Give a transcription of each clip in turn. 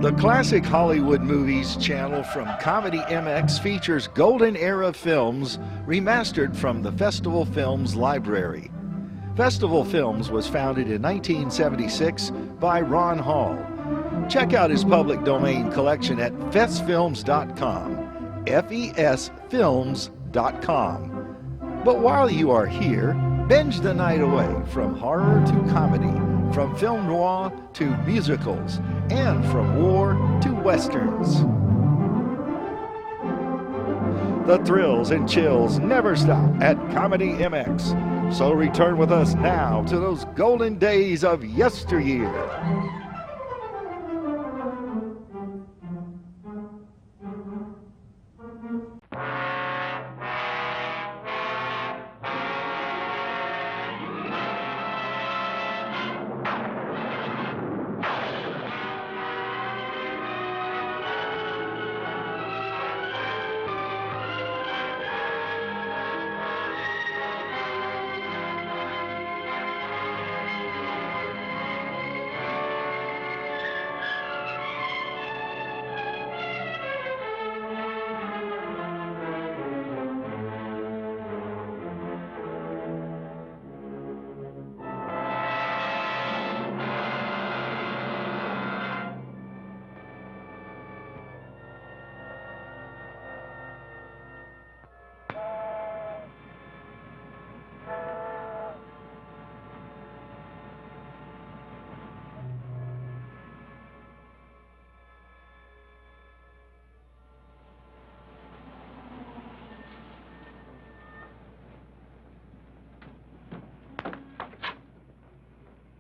The Classic Hollywood Movies channel from Comedy MX features golden era films remastered from the Festival Films library. Festival Films was founded in 1976 by Ron Hall. Check out his public domain collection at festfilms.com, fesfilms.com. But while you are here, binge the night away from horror to comedy, from film noir to musicals, and from war to westerns. The thrills and chills never stop at Comedy MX. So return with us now to those golden days of yesteryear.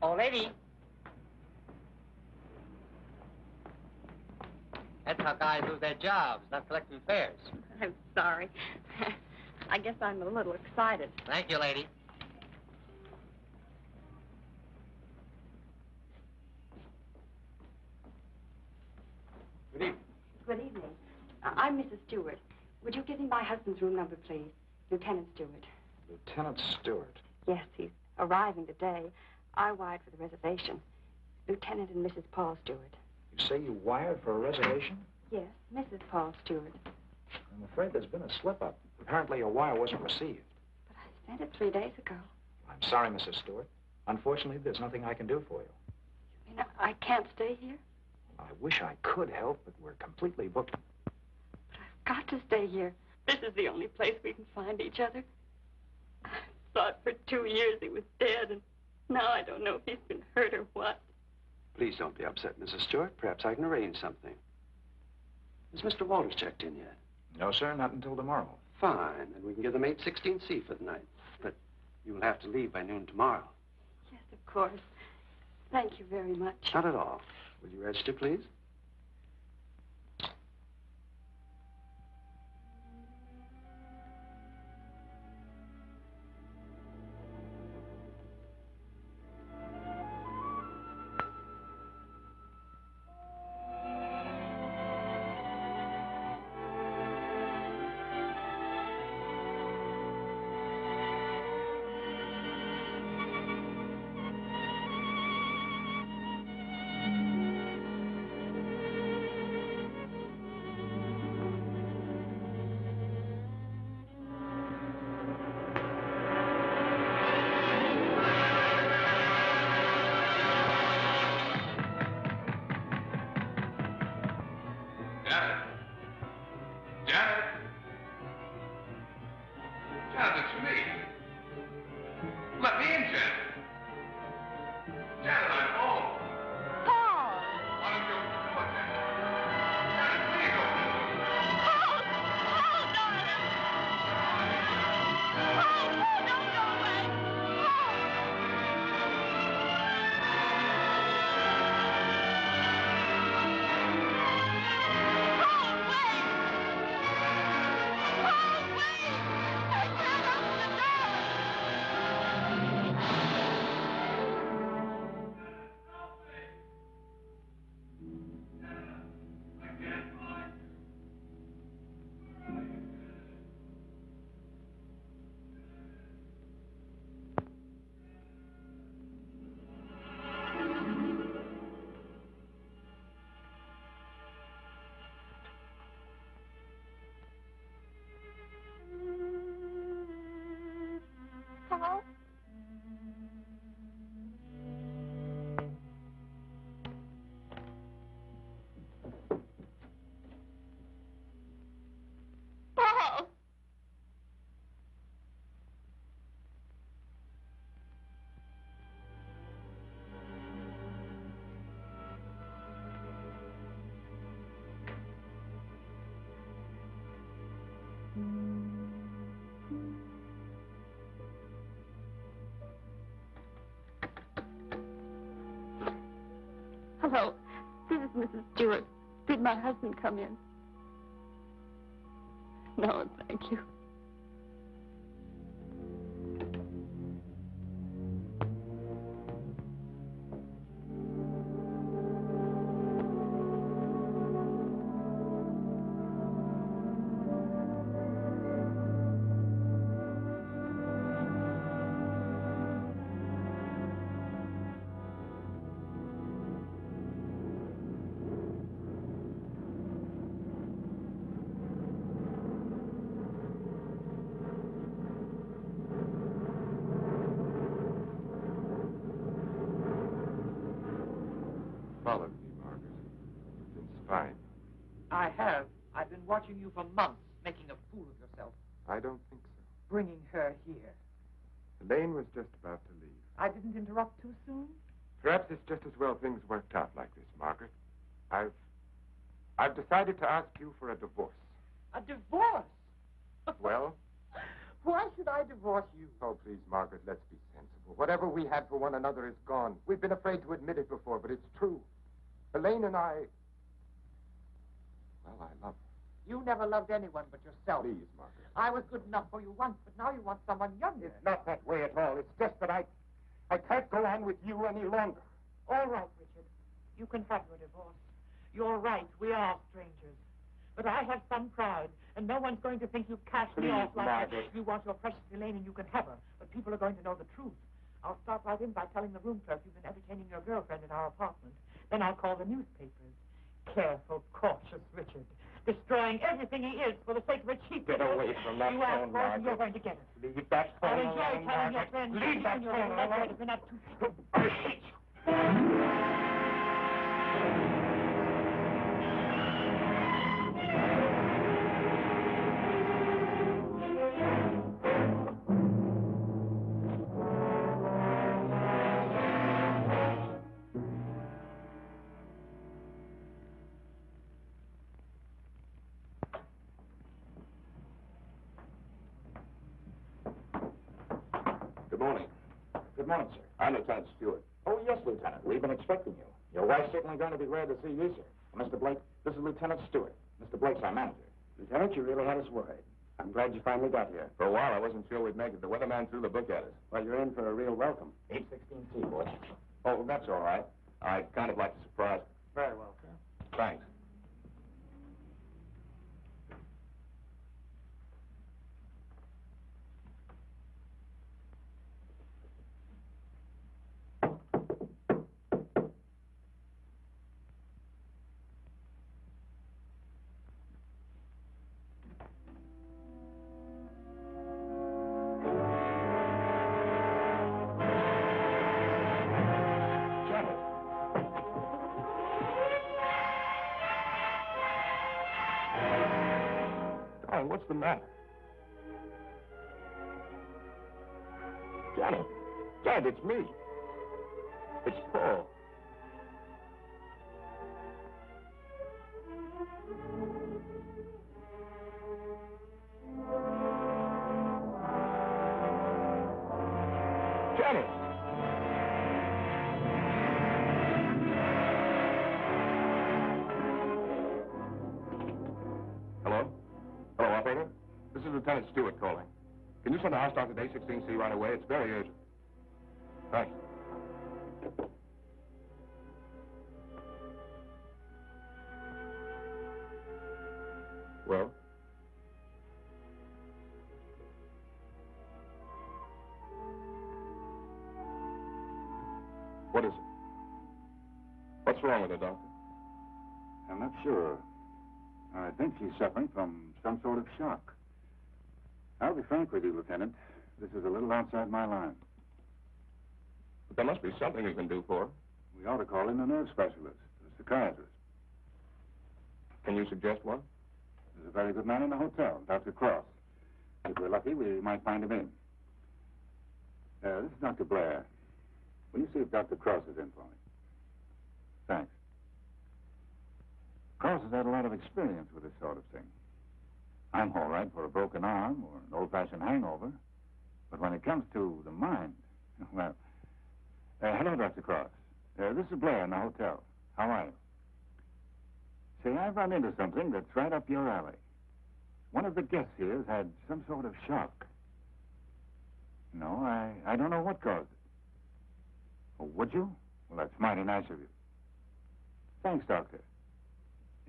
Oh, lady. That's how guys lose their jobs, not collecting fares. I'm sorry. I guess I'm a little excited. Thank you, lady. Good evening. Good evening. I'm Mrs. Stewart. Would you give me my husband's room number, please? Lieutenant Stewart. Lieutenant Stewart. Yes, he's arriving today. I wired for the reservation. Lieutenant and Mrs. Paul Stewart. You say you wired for a reservation? Yes, Mrs. Paul Stewart. I'm afraid there's been a slip-up. Apparently your wire wasn't received. But I sent it 3 days ago. I'm sorry, Mrs. Stewart. Unfortunately, there's nothing I can do for you. You mean I can't stay here? I wish I could help, but we're completely booked. But I've got to stay here. This is the only place we can find each other. I thought for 2 years he was dead, and now I don't know if he's been hurt or what. Please don't be upset, Mrs. Stewart. Perhaps I can arrange something. Has Mr. Walters checked in yet? No, sir, not until tomorrow. Fine. Then we can give them 816C for the night. But you will have to leave by noon tomorrow. Yes, of course. Thank you very much. Not at all. Will you register, please? Hello. This is Mrs. Stewart. Did my husband come in? No, thank you. Followed me, Margaret. It's fine. I have. I've been watching you for months, making a fool of yourself. I don't think so. Bringing her here. Elaine was just about to leave. I didn't interrupt too soon? Perhaps it's just as well things worked out like this, Margaret. I've decided to ask you for a divorce. A divorce? Well? Why should I divorce you? Oh, please, Margaret, let's be sensible. Whatever we had for one another is gone. We've been afraid to admit it before, but it's true. Elaine and I... Well, I love her. You never loved anyone but yourself. Please, Margaret. I was good enough for you once, but now you want someone younger. It's not that way at all. It's just that I can't go on with you any longer. All right, Richard. You can have your divorce. You're right. We are strangers. But I have some pride, and no one's going to think you cast me off like that. Margaret. You want your precious Elaine, and you can have her. But people are going to know the truth. I'll start right in by telling the room clerk you've been entertaining your girlfriend in our apartment. Then I'll call the newspapers. Careful, cautious Richard. Destroying everything he is for the sake of a cheap... Get away from that you phone, ask for it, and Margaret. you're going to get it. Leave that phone I'll enjoy alone, telling your Margaret. friends Leave that your phone letter alone. has been up to... Good morning. Good morning, sir. I'm Lieutenant Stewart. Oh, yes, Lieutenant. We've been expecting you. Your wife's certainly going to be glad to see you, sir. Mr. Blake, this is Lieutenant Stewart. Mr. Blake's our manager. Lieutenant, you really had us worried. I'm glad you finally got here. For a while, I wasn't sure we'd make it. The weatherman threw the book at us. Well, you're in for a real welcome. 816C, boy. Oh, that's all right. I'd kind of like to surprise. Very well, sir. Thanks. What's the matter? Janet. Janet, it's me. It's Paul. Janet. Hello? Hello, operator. This is Lieutenant Stewart calling. Can you send a house doctor to A16C right away? It's very urgent. Thanks. Well? What is it? What's wrong with her, Doctor? I'm not sure. I think she's suffering from some sort of shock. I'll be frank with you, Lieutenant. This is a little outside my line. But there must be something you can do for her. We ought to call in a nerve specialist, a psychiatrist. Can you suggest one? There's a very good man in the hotel, Dr. Cross. If we're lucky, we might find him in. This is Dr. Blair. Will you see if Dr. Cross is in for me? Thanks. Cross has had a lot of experience with this sort of thing. I'm all right for a broken arm or an old-fashioned hangover. But when it comes to the mind, well... hello, Dr. Cross. This is Blair in the hotel. How are you? Say, I've run into something that's right up your alley. One of the guests here has had some sort of shock. No, I don't know what caused it. Oh, would you? Well, that's mighty nice of you. Thanks, Doctor.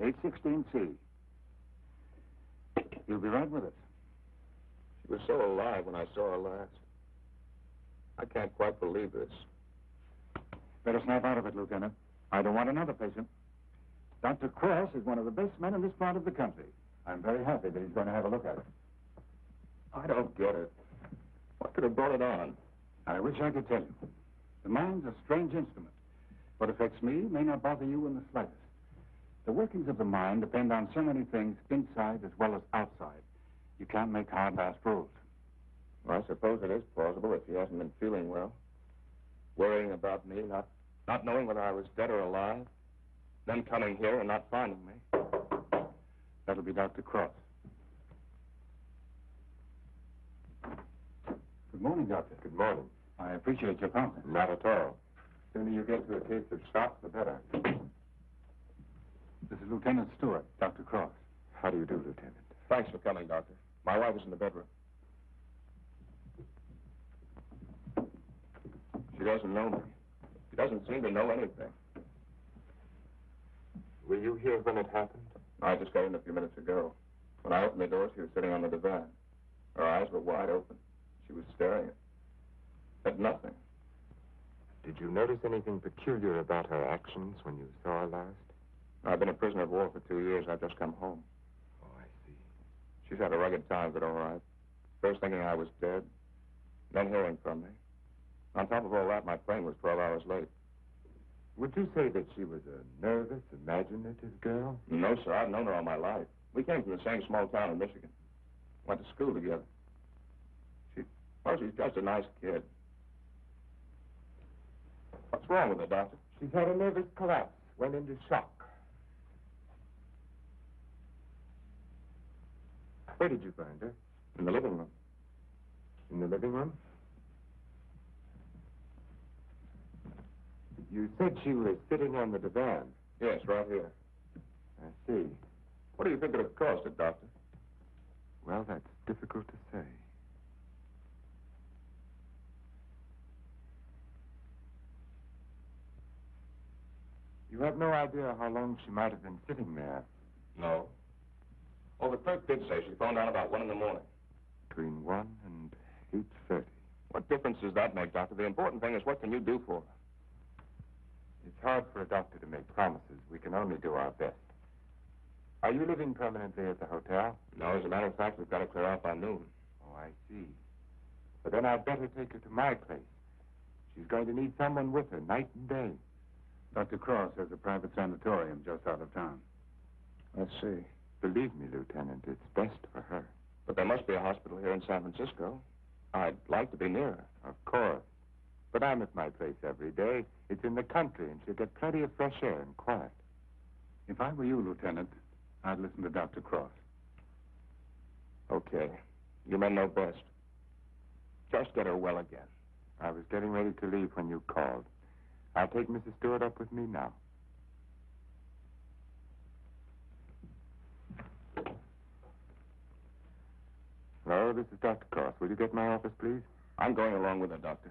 816C. You'll be right with us. She was so alive when I saw her last. I can't quite believe this. Better snap out of it, Lieutenant. I don't want another patient. Dr. Cross is one of the best men in this part of the country. I'm very happy that he's going to have a look at it. I don't get it. What could have brought it on? I wish I could tell you. The mind's a strange instrument. What affects me may not bother you in the slightest. The workings of the mind depend on so many things inside as well as outside. You can't make hard, fast rules. Well, I suppose it is plausible if he hasn't been feeling well. Worrying about me, not knowing whether I was dead or alive. Then coming here and not finding me. That'll be Dr. Cross. Good morning, Doctor. Good morning. I appreciate your prompting. Not at all. The sooner you get to a case of shock, the better. This is Lieutenant Stewart, Dr. Cross. How do you do, Lieutenant? Thanks for coming, Doctor. My wife is in the bedroom. She doesn't know me. She doesn't seem to know anything. Were you here when it happened? I just got in a few minutes ago. When I opened the door, she was sitting on the divan. Her eyes were wide open. She was staring at nothing. Did you notice anything peculiar about her actions when you saw her last? I've been a prisoner of war for 2 years. I've just come home. Oh, I see. She's had a rugged time, but all right. First thinking I was dead, then hearing from me. On top of all that, my plane was 12 hours late. Would you say that she was a nervous, imaginative girl? No, sir. I've known her all my life. We came from the same small town in Michigan. Went to school together. She's just a nice kid. What's wrong with her, Doctor? She's had a nervous collapse, went into shock. Where did you find her? In the living room. In the living room? You said she was sitting on the divan. Yes, right here. I see. What do you think it have caused it, Doctor? Well, that's difficult to say. You have no idea how long she might have been sitting there. No. Oh, the clerk did say she phoned down about 1 in the morning. Between 1 and 8:30. What difference does that make, Doctor? The important thing is what can you do for her? It's hard for a doctor to make promises. We can only do our best. Are you living permanently at the hotel? No, as a matter of fact, we've got to clear out by noon. Oh, I see. But then I'd better take her to my place. She's going to need someone with her night and day. Dr. Cross has a private sanatorium just out of town. I see. Believe me, Lieutenant, it's best for her. But there must be a hospital here in San Francisco. I'd like to be near her. Of course. But I'm at my place every day. It's in the country, and she'll get plenty of fresh air and quiet. If I were you, Lieutenant, I'd listen to Dr. Cross. Okay. You men know best. Just get her well again. I was getting ready to leave when you called. I'll take Mrs. Stewart up with me now. Hello, this is Dr. Cross. Will you get my office, please? I'm going along with her, Doctor.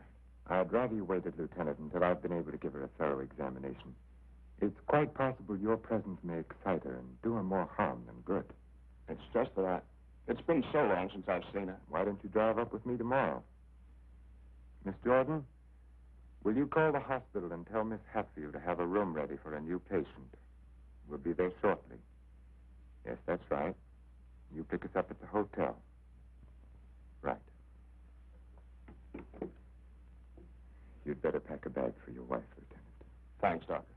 I'd rather you waited, Lieutenant, until I've been able to give her a thorough examination. It's quite possible your presence may excite her and do her more harm than good. It's just that it's been so long since I've seen her. Why don't you drive up with me tomorrow? Miss Jordan, will you call the hospital and tell Miss Hatfield to have a room ready for a new patient? We'll be there shortly. Yes, that's right. You pick us up at the hotel. Right. You'd better pack a bag for your wife, Lieutenant. Thanks, Doctor.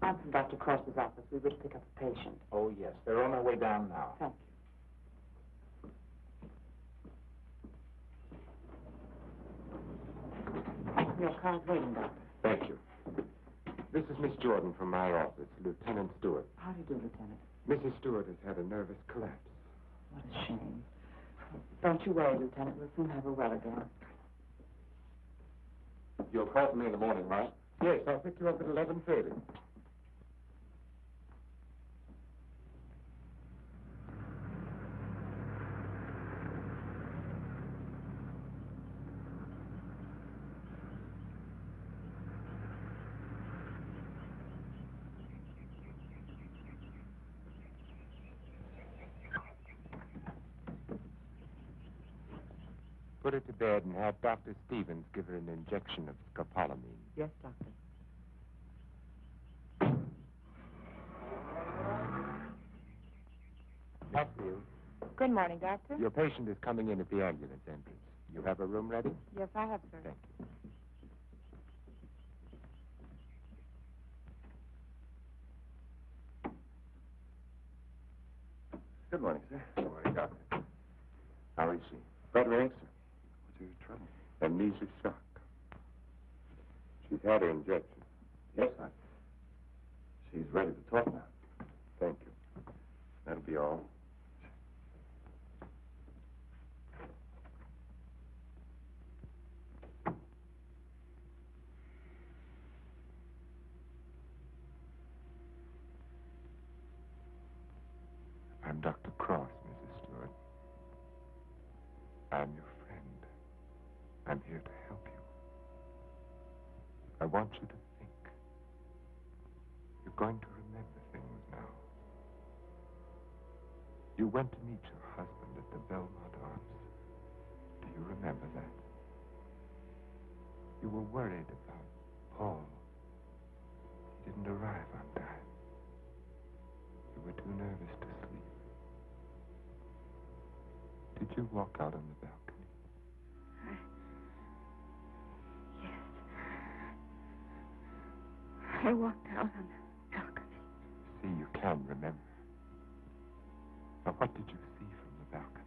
I'm from Dr. Cross's office. We wish to pick up a patient. Oh, yes. They're on their way down now. Thank you. Your car's waiting, Doctor. Thank you. This is Miss Jordan from my office, Lieutenant Stewart. How do you do, Lieutenant? Mrs. Stewart has had a nervous collapse. What a shame. Don't you worry, Lieutenant. We'll soon have her well again. You'll call for me in the morning, right? Yes, I'll pick you up at 11:30. Put her to bed and have Dr. Stevens give her an injection of scopolamine. Yes, Doctor. Hatfield, Good morning, Doctor. your patient is coming in at the ambulance entrance. You have a room ready? Yes, I have, sir. Thank you. Good morning, sir. Good morning, Doctor. How is she? Better, sir. What's your trouble? Amnesia shock. She's had her injection. Yes, sir. She's ready to talk now. Thank you. That'll be all. I'm Dr. Cross, Mrs. Stewart. I'm your friend. I'm here to help you. I want you to think. You're going to remember things now. You went to meet your husband at the Belmont Arms. Do you remember that? You were worried about Paul. He didn't arrive on time. You were too nervous to sleep. Did you walk out on the balcony? Yes. I walked out on the balcony. See, you can remember. Now, what did you see from the balcony?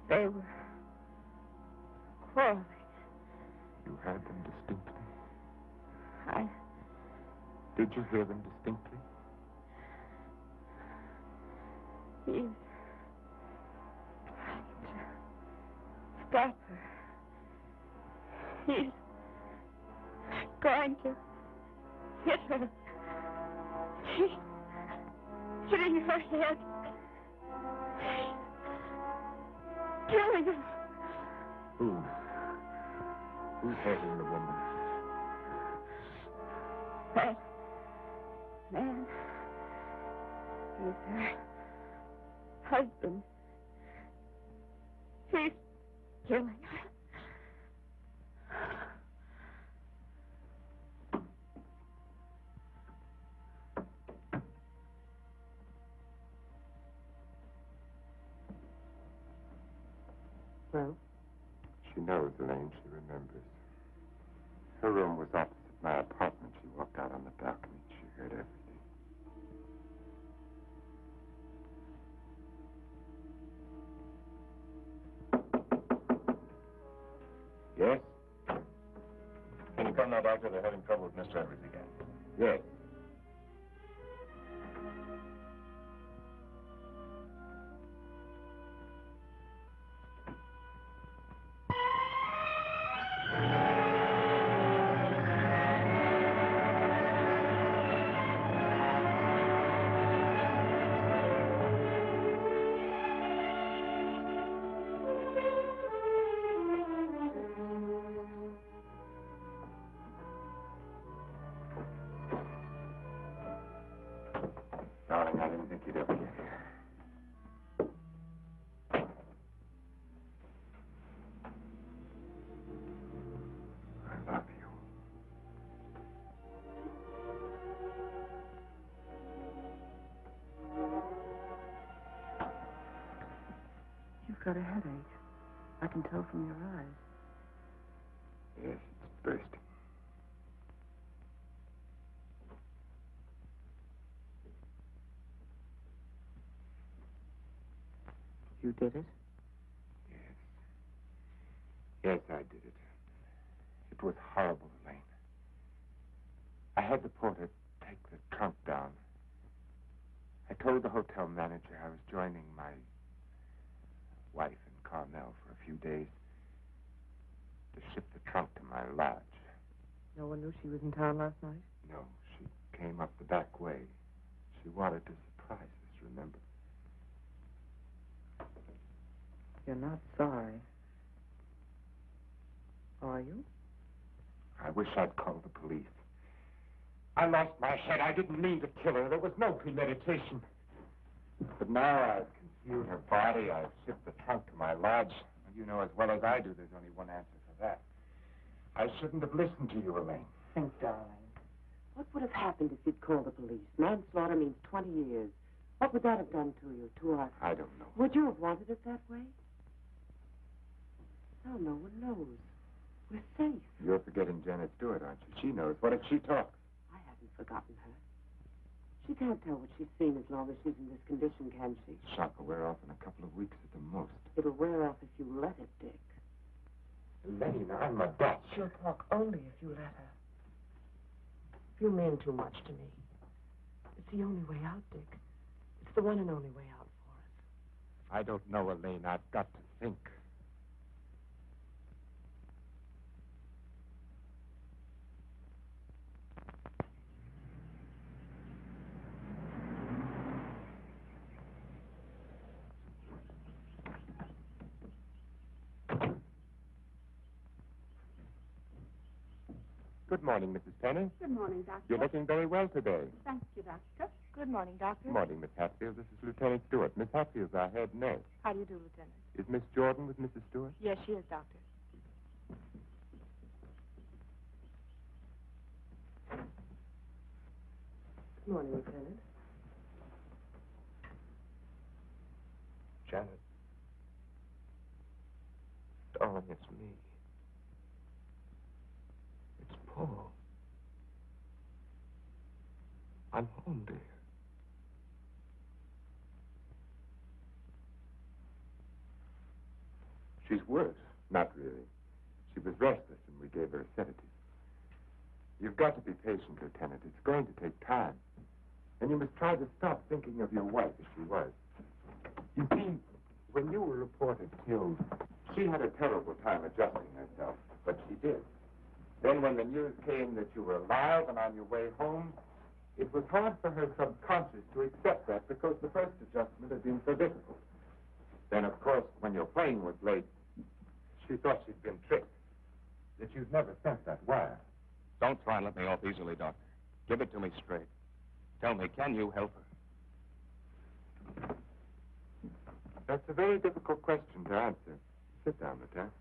They were quarreling. You heard them distinctly? I Did you hear them distinctly? He's trying to stop her. He's going to hit her. He's hitting her head. Killing her. Who? Who's hurting the woman? That man is her husband. He's killing her. Well? She knows, Elaine. She remembers. Her room was opposite my apartment. She walked out on the balcony. She heard everything. Yes? Can you come now, Doctor? They're having trouble with Mr. Edwards again. Yes. Darling, I didn't think you'd ever get here. I love you. You've got a headache. I can tell from your eyes. Yes, it's bursting. You did it? Yes. Yes, I did it. It was horrible, Elaine. I had the porter take the trunk down. I told the hotel manager I was joining my wife in Carmel for a few days. to ship the trunk to my lodge. No one knew she was in town last night? No, she came up the back way. She wanted to surprise us, remember? You're not sorry. Are you? I wish I'd called the police. I lost my head. I didn't mean to kill her. There was no premeditation. But now I've concealed her body. I've shipped the trunk to my lodge. And you know as well as I do there's only one answer for that. I shouldn't have listened to you, Elaine. Think, darling. What would have happened if you'd called the police? Manslaughter means 20 years. What would that have done to you, to us? I don't know. Would you have wanted it that way? No, no one knows. We're safe. You're forgetting Janet Stewart, aren't you? She knows. What if she talks? I haven't forgotten her. She can't tell what she's seen as long as she's in this condition, can she? Shock will wear off in a couple of weeks at the most. It'll wear off if you let it, Dick. Elaine, I'm a Dutch. She'll talk only if you let her. You mean too much to me. It's the only way out, Dick. It's the one and only way out for us. I don't know, Elaine. I've got to think. Good morning, Mrs. Penny. Good morning, Doctor. You're looking very well today. Thank you, Doctor. Good morning, Doctor. Good morning, Miss Hatfield. This is Lieutenant Stewart. Miss Hatfield's our head nurse. How do you do, Lieutenant? Is Miss Jordan with Mrs. Stewart? Yes, she is, Doctor. Good morning, Lieutenant. Janet. Darling, it's me. It's Paul. I'm home, dear. She's worse. Not really. She was restless, and we gave her a sedative. You've got to be patient, Lieutenant. It's going to take time. And you must try to stop thinking of your wife as she was. You see, when you were reported killed, she had a terrible time adjusting herself, but she did. Then when the news came that you were alive and on your way home, it was hard for her subconscious to accept that because the first adjustment had been so difficult. Then, of course, when your plane was late, she thought she'd been tricked, that you'd never sent that wire. Don't try and let me off easily, Doctor. Give it to me straight. Tell me, can you help her? That's a very difficult question to answer. Sit down, Lieutenant.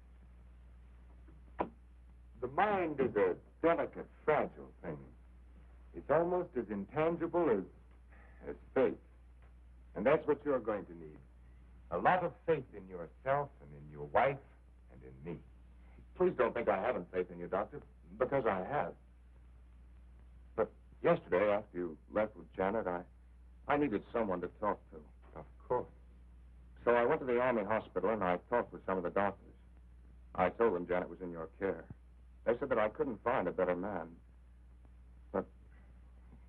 The mind is a delicate, fragile thing. It's almost as intangible as faith. And that's what you're going to need. A lot of faith in yourself and in your wife and in me. Please don't think I haven't faith in you, Doctor, because I have. But yesterday, after you left with Janet, I needed someone to talk to. Of course. So I went to the Army hospital and I talked with some of the doctors. I told them Janet was in your care. They said that I couldn't find a better man. But,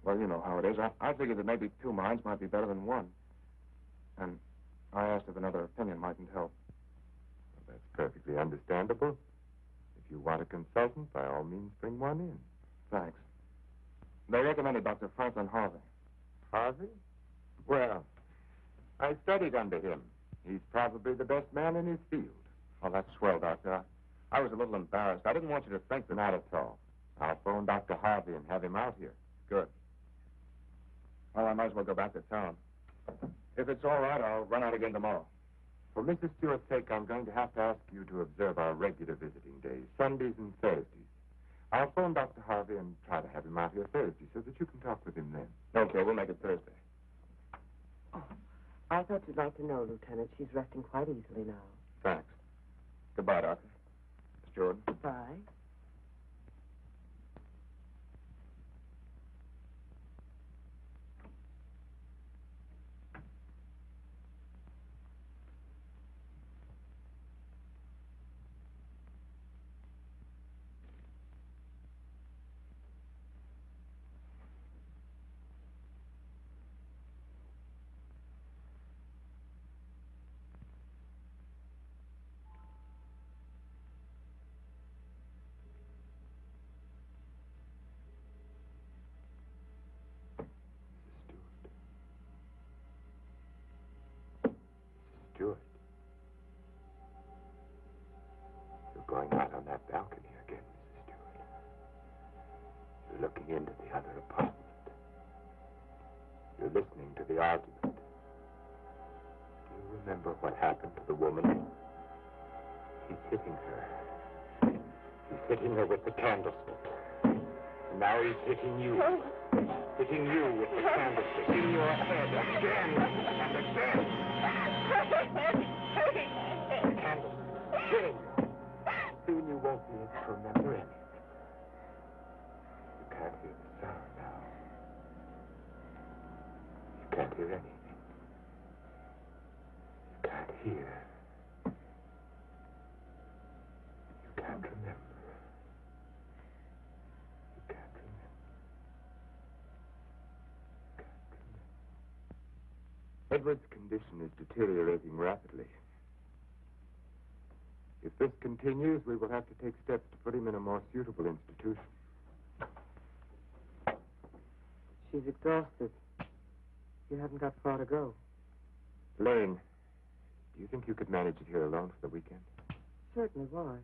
well, you know how it is. I figured that maybe two minds might be better than one. And I asked if another opinion mightn't help. Well, that's perfectly understandable. If you want a consultant, by all means, bring one in. Thanks. They recommended Dr. Franklin Harvey. Harvey? Well, I studied under him. He's probably the best man in his field. Oh, that's swell, Doctor. I was a little embarrassed. I didn't want you to think that... Not at all. I'll phone Dr. Harvey and have him out here. Good. Well, I might as well go back to town. If it's all right, I'll run out again tomorrow. For Mrs. Stewart's sake, I'm going to have to ask you to observe our regular visiting days, Sundays and Thursdays. I'll phone Dr. Harvey and try to have him out here Thursday so that you can talk with him then. Okay, we'll make it Thursday. Oh, I thought you'd like to know, Lieutenant. She's resting quite easily now. Thanks. Goodbye, Doctor. Miss Jordan. Bye. going out on that balcony again, Mrs. Stewart. You're looking into the other apartment. You're listening to the argument. Do you remember what happened to the woman? He's hitting her. He's hitting her with the candlestick. And now he's hitting you. Hitting you with the candlestick in your head again and again. The candlestick killing you. Soon you won't be able to remember anything. You can't hear the sound now. You can't hear anything. You can't hear. You can't remember. You can't remember. You can't remember. Edward's condition is deteriorating rapidly. If this continues, we will have to take steps to put him in a more suitable institution. She's exhausted. You haven't got far to go. Lane, do you think you could manage it here alone for the weekend? Certainly, why?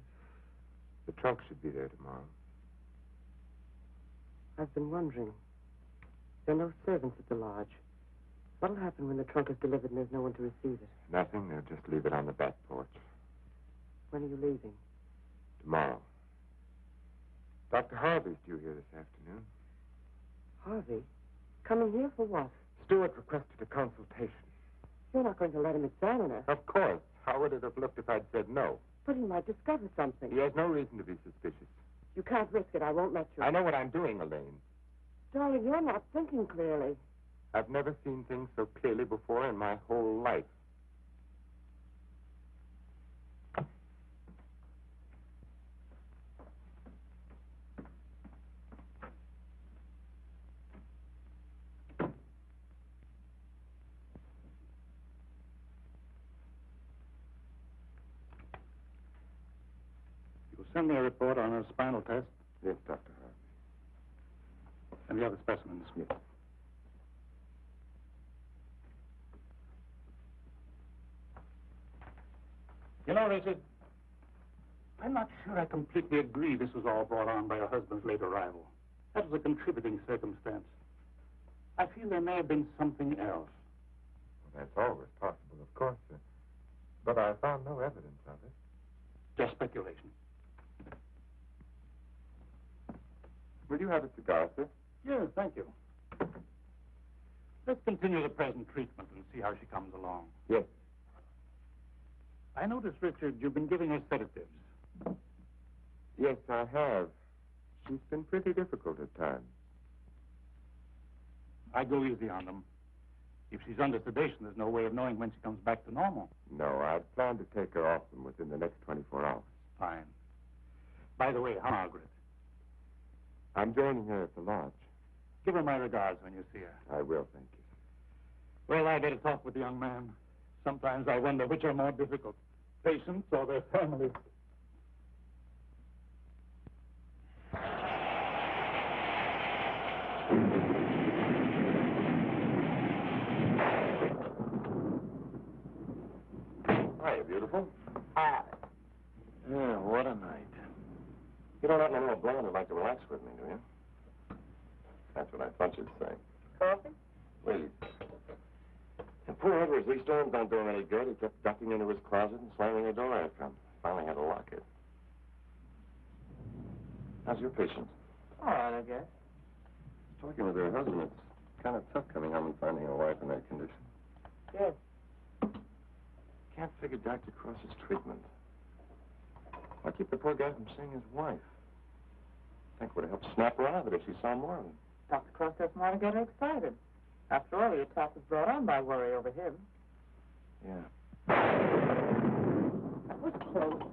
The trunk should be there tomorrow. I've been wondering. There are no servants at the lodge. What'll happen when the trunk is delivered and there's no one to receive it? Nothing. They'll just leave it on the back porch. When are you leaving? Tomorrow. Dr. Harvey's due here this afternoon. Harvey? Coming here for what? Stewart requested a consultation. You're not going to let him examine her. Of course. How would it have looked if I'd said no? But he might discover something. He has no reason to be suspicious. You can't risk it. I won't let you. I know what I'm doing, Elaine. Darling, you're not thinking clearly. I've never seen things so clearly before in my whole life. Send me a report on her spinal test Yes, Dr. Harvey. and the other specimens. Yes. You know, Richard, I'm not sure I completely agree this was all brought on by her husband's late arrival. That was a contributing circumstance. I feel there may have been something else. Well, that's always possible, of course, sir. But I found no evidence of it. Just speculation. Will you have a cigar, sir? Yes, thank you. Let's continue the present treatment and see how she comes along. Yes. I notice, Richard, you've been giving her sedatives. Yes, I have. She's been pretty difficult at times. I go easy on them. If she's under sedation, there's no way of knowing when she comes back to normal. No, I plan to take her off them within the next 24 hours. Fine. By the way, how Margaret? I'm joining her at the lodge. Give her my regards when you see her. I will, thank you. Well, I better talk with the young man. Sometimes I wonder which are more difficult, patients or their families. Hiya, beautiful. Hi. Yeah, what a night. You don't happen to know a blonde who'd like to relax with me, do you? That's what I thought you'd say. Coffee? Please. And poor Edward's these storms don't do him any good. He kept ducking into his closet and slamming the door after him. Finally had to lock it. How's your patient? All right, I guess. Talking with her husband, it's kind of tough coming home and finding a wife in that condition. Yes. Can't figure Dr. Cross's treatment. Why keep the poor guy from seeing his wife? I think it would have helped snap her out of it if she saw more of him. Dr. Cross doesn't want to get her excited. After all, the attack was brought on by worry over him. Yeah. That was close.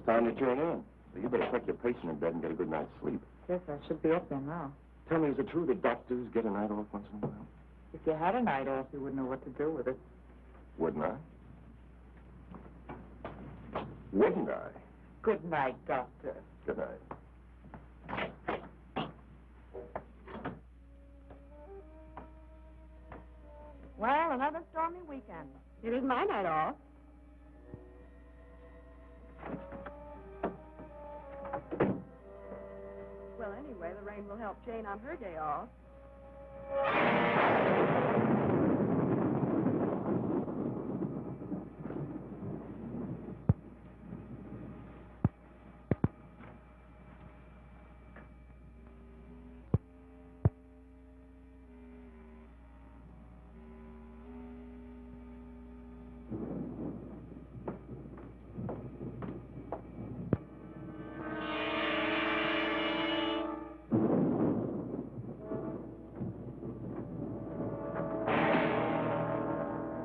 It's time to turn in. So you better tuck your patient in bed and get a good night's sleep. Yes, I should be up there now. Tell me, is it true that doctors get a night off once in a while? If you had a night off, you wouldn't know what to do with it. Wouldn't I? Wouldn't I? Good night, Doctor. Good night. Well, another stormy weekend. It is my night off. Well, anyway, the rain will help Jane on her day off.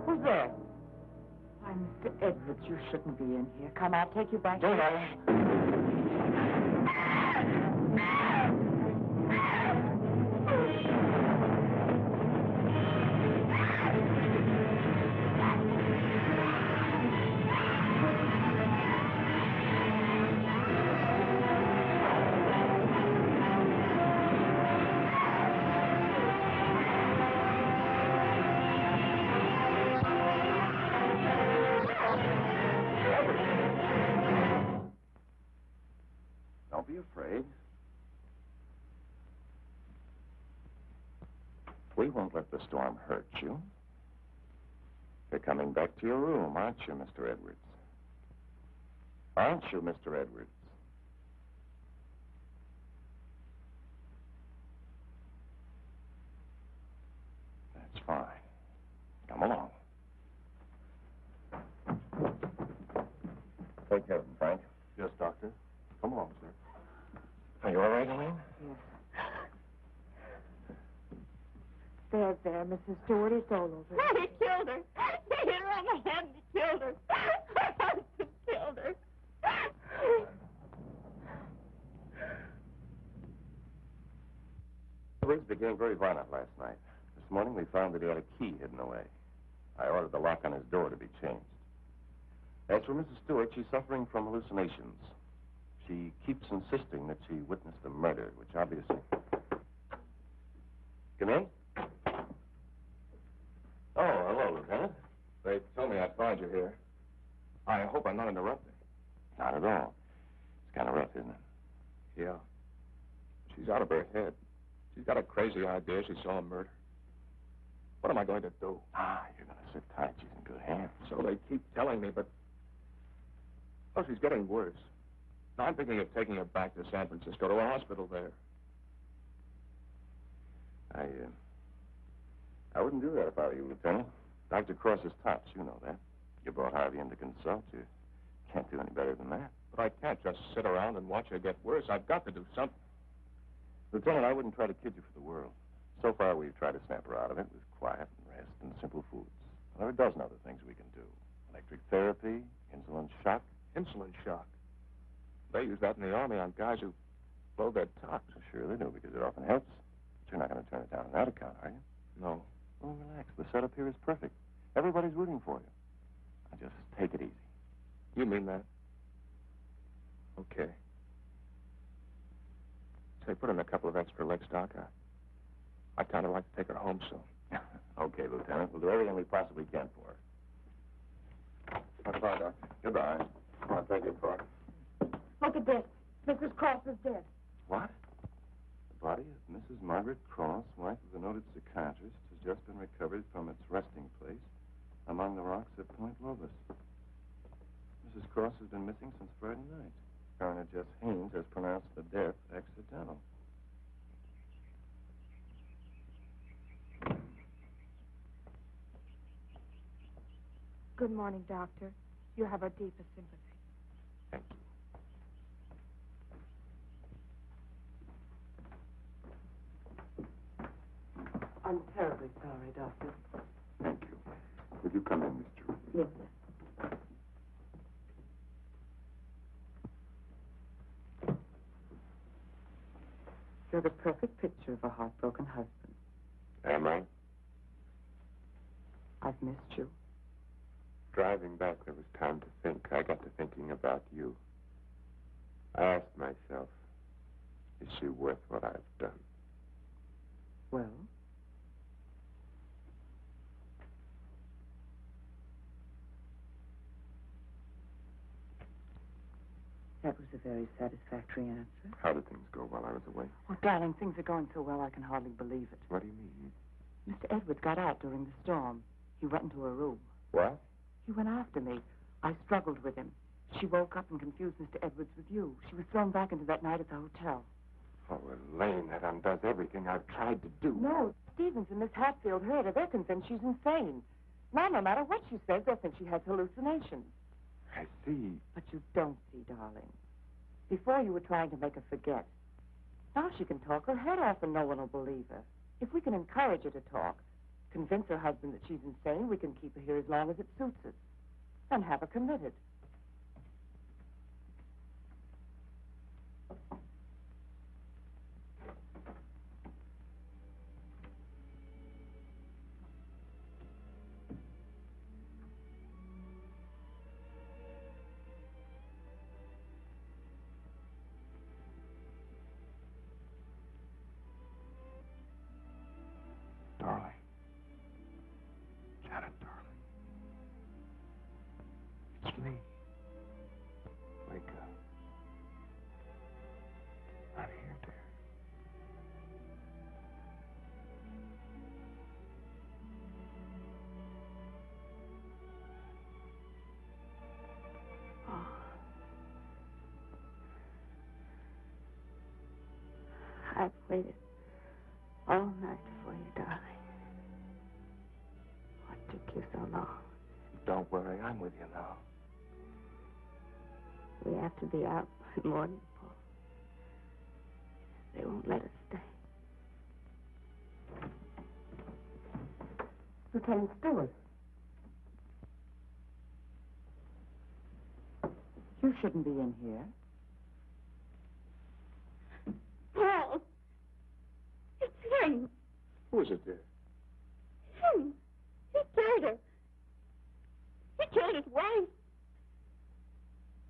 Who's there? Why, Mr. Edwards, you shouldn't be in here. Come, I'll take you back. Don't I? Don't be afraid. We won't let the storm hurt you. You're coming back to your room, aren't you, Mr. Edwards? Aren't you, Mr. Edwards? That's fine. Come along. Take care of him, Frank. Yes, Doctor. Come along, sir. Are you all right, Elaine? Yes. There, Mrs. Stewart, it's all over. He killed her. He hit her on the head and he killed her. Her husband killed her. Edwards became very violent last night. This morning we found that he had a key hidden away. I ordered the lock on his door to be changed. As for Mrs. Stewart, she's suffering from hallucinations. She keeps insisting that she witnessed a murder, which obviously... Come in? Oh, hello, Lieutenant. They told me I'd find you here. I hope I'm not interrupting. Not at all. It's kind of rough, isn't it? Yeah. She's out of her head. She's got a crazy idea she saw a murder. What am I going to do? You're going to sit tight. She's in good hands. So they keep telling me, but... Oh, she's getting worse. Now, I'm thinking of taking her back to San Francisco to a hospital there. I wouldn't do that if I were you, Lieutenant. Dr. Cross is tops, you know that. You brought Harvey in to consult. You can't do any better than that. But I can't just sit around and watch her get worse. I've got to do something. Lieutenant, I wouldn't try to kid you for the world. So far, we've tried to snap her out of it with quiet and rest and simple foods. There are a dozen other things we can do. Electric therapy, insulin shock. Insulin shock. They use that in the Army on guys who blow their tops. Sure they do, because it often helps. But you're not going to turn it down on that account, are you? No. Well, relax. The setup here is perfect. Everybody's rooting for you. Now, just take it easy. You mean that? Okay. Say, put in a couple of extra legs, Doc. I'd kind of like to take her home soon. Okay, Lieutenant. We'll do everything we possibly can for her. Goodbye, Doc. Goodbye. Come on, take it, Clark. Look at this. Mrs. Cross is dead. What? The body of Mrs. Margaret Cross, wife of the noted psychiatrist, has just been recovered from its resting place among the rocks at Point Lobos. Mrs. Cross has been missing since Friday night. Coroner Jess Haynes has pronounced the death accidental. Good morning, Doctor. You have our deepest sympathy. Thank you. I'm terribly sorry, Doctor. Thank you. Would you come in, Mr. Yes, sir. You're the perfect picture of a heartbroken husband. Am I? I've missed you. Driving back, there was time to think. I got to thinking about you. I asked myself, is she worth what I've done? Well? That was a very satisfactory answer. How did things go while I was away? Oh, darling, things are going so well I can hardly believe it. What do you mean? Mr. Edwards got out during the storm. He went into a room. What? He went after me. I struggled with him. She woke up and confused Mr. Edwards with you. She was thrown back into that night at the hotel. Oh, Elaine, that undoes everything I've tried to do. No, Stevens and Miss Hatfield heard her. They're convinced she's insane. Now, no matter what she says, they'll think she has hallucinations. I see. But you don't see, darling. Before you were trying to make her forget. Now she can talk her head off and no one will believe her. If we can encourage her to talk, convince her husband that she's insane, we can keep her here as long as it suits us. And have her committed. Darling. Janet, darling. It's me. Wake up. I'm here, dear. I've waited all night for you, darling. What took you so long? Don't worry, I'm with you now. We have to be out by morning, Paul. They won't let us stay. Lieutenant Stewart. You shouldn't be in here. Paul! It's him! Who is it, dear? Him! He killed her. He killed his wife.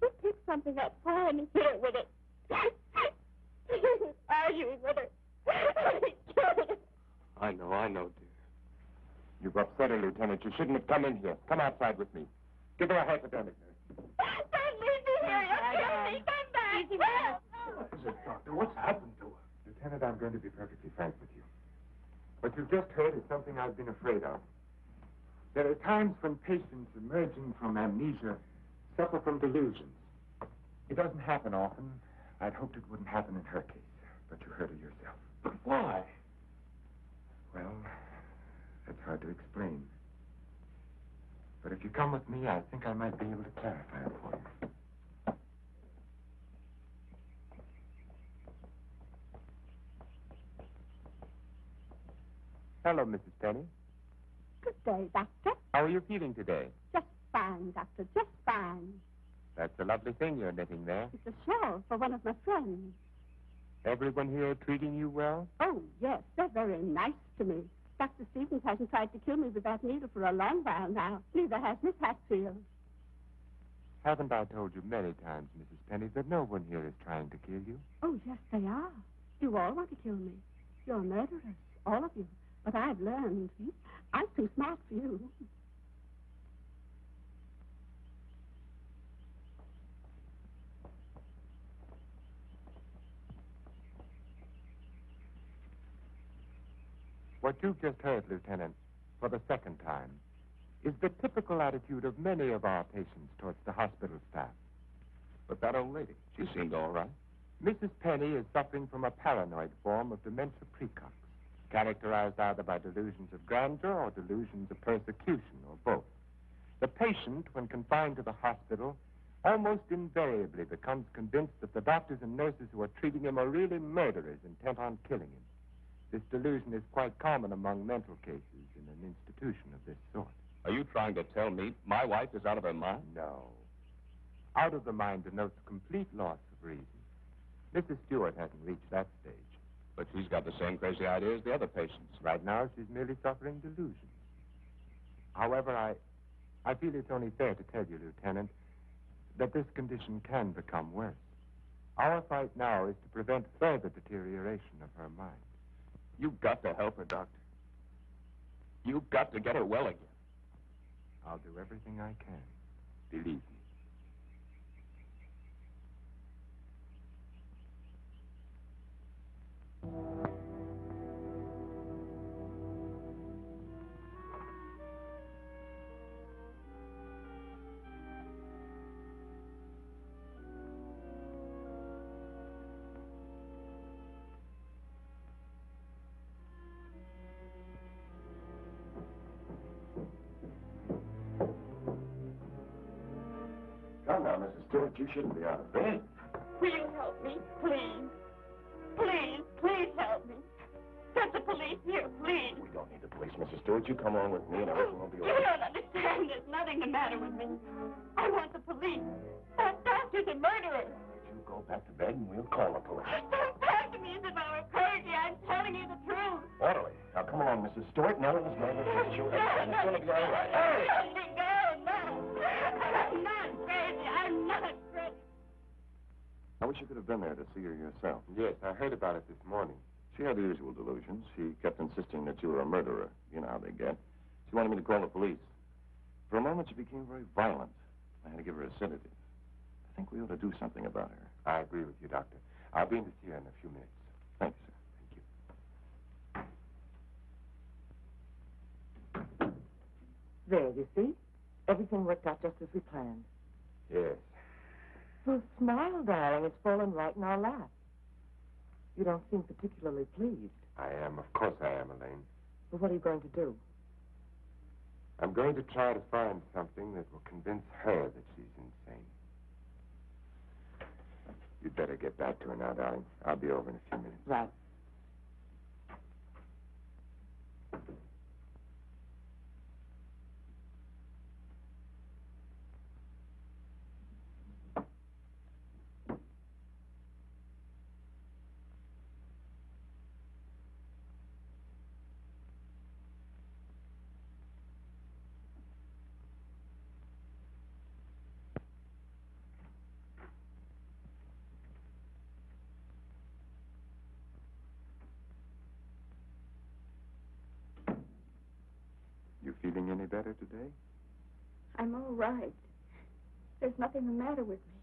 He picked something up for her and he hit her with it. He was arguing with her. He killed her. I know, dear. You've upset her, Lieutenant. You shouldn't have come in here. Come outside with me. Give her a hypodermic nurse. Don't leave me here. You'll kill me. Come back. What is it, Doctor? What's happened to her? Lieutenant, I'm going to be perfectly frank with you. What you've just heard is something I've been afraid of. There are times when patients emerging from amnesia suffer from delusions. It doesn't happen often. I'd hoped it wouldn't happen in her case, but you heard it yourself. But why? Well, that's hard to explain. But if you come with me, I think I might be able to clarify it for you. Hello, Mrs. Penny. Good day, Doctor. How are you feeling today? Just fine, Doctor. Just fine. That's a lovely thing you're knitting there. It's a shawl for one of my friends. Everyone here treating you well? Oh, yes. They're very nice to me. Dr. Stevens hasn't tried to kill me with that needle for a long while now. Neither has Miss Hatfield. Haven't I told you many times, Mrs. Penny, that no one here is trying to kill you? Oh, yes, they are. You all want to kill me. You're murderers, all of you. But I've learned. I'm too smart for you. What you've just heard, Lieutenant, for the second time, is the typical attitude of many of our patients towards the hospital staff. But that old lady, she seemed all right. Mrs. Penny is suffering from a paranoid form of dementia precox, characterized either by delusions of grandeur or delusions of persecution, or both. The patient, when confined to the hospital, almost invariably becomes convinced that the doctors and nurses who are treating him are really murderers intent on killing him. This delusion is quite common among mental cases in an institution of this sort. Are you trying to tell me my wife is out of her mind? No. Out of the mind denotes complete loss of reason. Mrs. Stewart hasn't reached that stage. But she's got the same crazy idea as the other patients. Right now, she's merely suffering delusions. However, I feel it's only fair to tell you, Lieutenant, that this condition can become worse. Our fight now is to prevent further deterioration of her mind. You've got to help her, Doctor. You've got to get her well again. I'll do everything I can. Believe me. Come now, Mrs. Stewart, you shouldn't be out of bed. Will you help me, please? Please, please help me. Get the police here, please. We don't need the police, Mrs. Stewart. You come along with me and everything will be all You right. don't understand. There's nothing the matter with me. I want the police. That doctor's a murderer. You go back to bed and we'll call the police. Don't talk to me as if I were crazy. I'm telling you the truth. Orderly. Now come along, Mrs. Stewart. None of this man will hurt you, and it's going to be all right. Hurry! Let me go. No. I'm not crazy. I'm not crazy. I wish you could have been there to see her yourself. Yes, I heard about it this morning. She had the usual delusions. She kept insisting that you were a murderer. You know how they get. She wanted me to call the police. For a moment, she became very violent. I had to give her a sedative. I think we ought to do something about her. I agree with you, Doctor. I'll be in to see her in a few minutes. Thank you, sir. Thank you. There, you see? Everything worked out just as we planned. Yes. Well, smile, darling. It's fallen right in our lap. You don't seem particularly pleased. I am. Of course I am, Elaine. But what are you going to do? I'm going to try to find something that will convince her that she's insane. You'd better get back to her now, darling. I'll be over in a few minutes. Right. You feeling any better today? I'm all right. There's nothing the matter with me.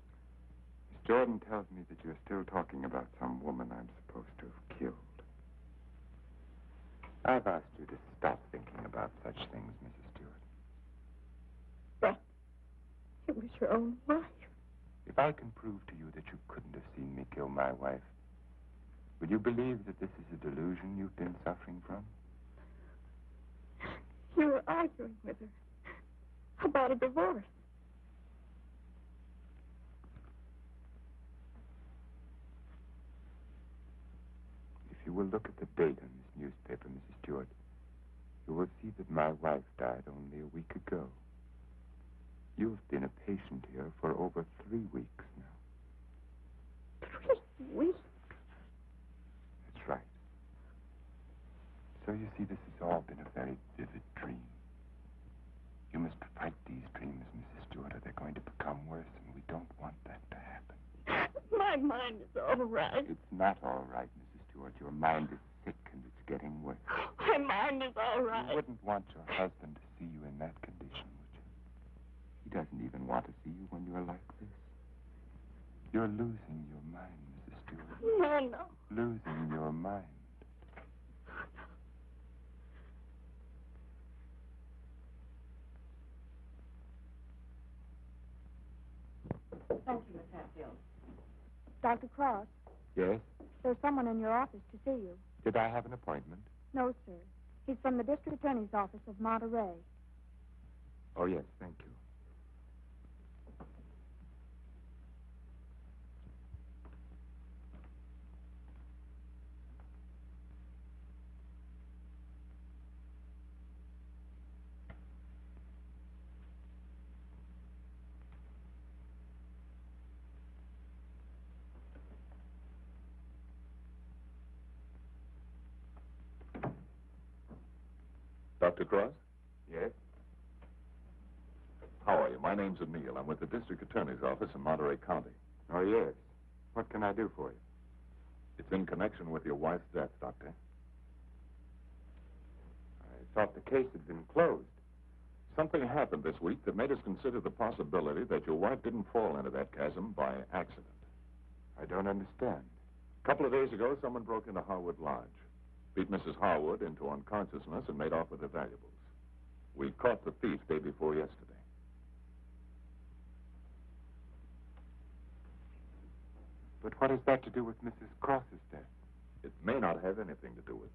Miss Jordan tells me that you're still talking about some woman I'm supposed to have killed. I've asked you to stop thinking about such things, Mrs. Stewart. But it was your own wife. If I can prove to you that you couldn't have seen me kill my wife, will you believe that this is a delusion you've been suffering from? You were arguing with her about a divorce. If you will look at the date on this newspaper, Mrs. Stewart, you will see that my wife died only a week ago. You've been a patient here for over 3 weeks now. 3 weeks? That's right. So you see, this has all been a very vivid dream. You must fight these dreams, Mrs. Stewart, or they're going to become worse, and we don't want that to happen. My mind is all right. It's not all right, Mrs. Stewart. Your mind is sick, and it's getting worse. My mind is all right. You wouldn't want your husband to see you in that condition, would you? He doesn't even want to see you when you're like this. You're losing your mind, Mrs. Stewart. No. Losing your mind. Thank you, Miss Hatfield. Dr. Cross, Yes? there's someone in your office to see you. Did I have an appointment? No, sir. He's from the district attorney's office of Monterey. Oh, yes, thank you. Dr. Cross? Yes? How are you? My name's Emil. I'm with the district attorney's office in Monterey County. Oh, yes. What can I do for you? It's in connection with your wife's death, Doctor. I thought the case had been closed. Something happened this week that made us consider the possibility that your wife didn't fall into that chasm by accident. I don't understand. A couple of days ago, someone broke into Harwood Lodge, beat Mrs. Harwood into unconsciousness, and made off with her valuables. We caught the thief day before yesterday. But what has that to do with Mrs. Cross's death? It may not have anything to do with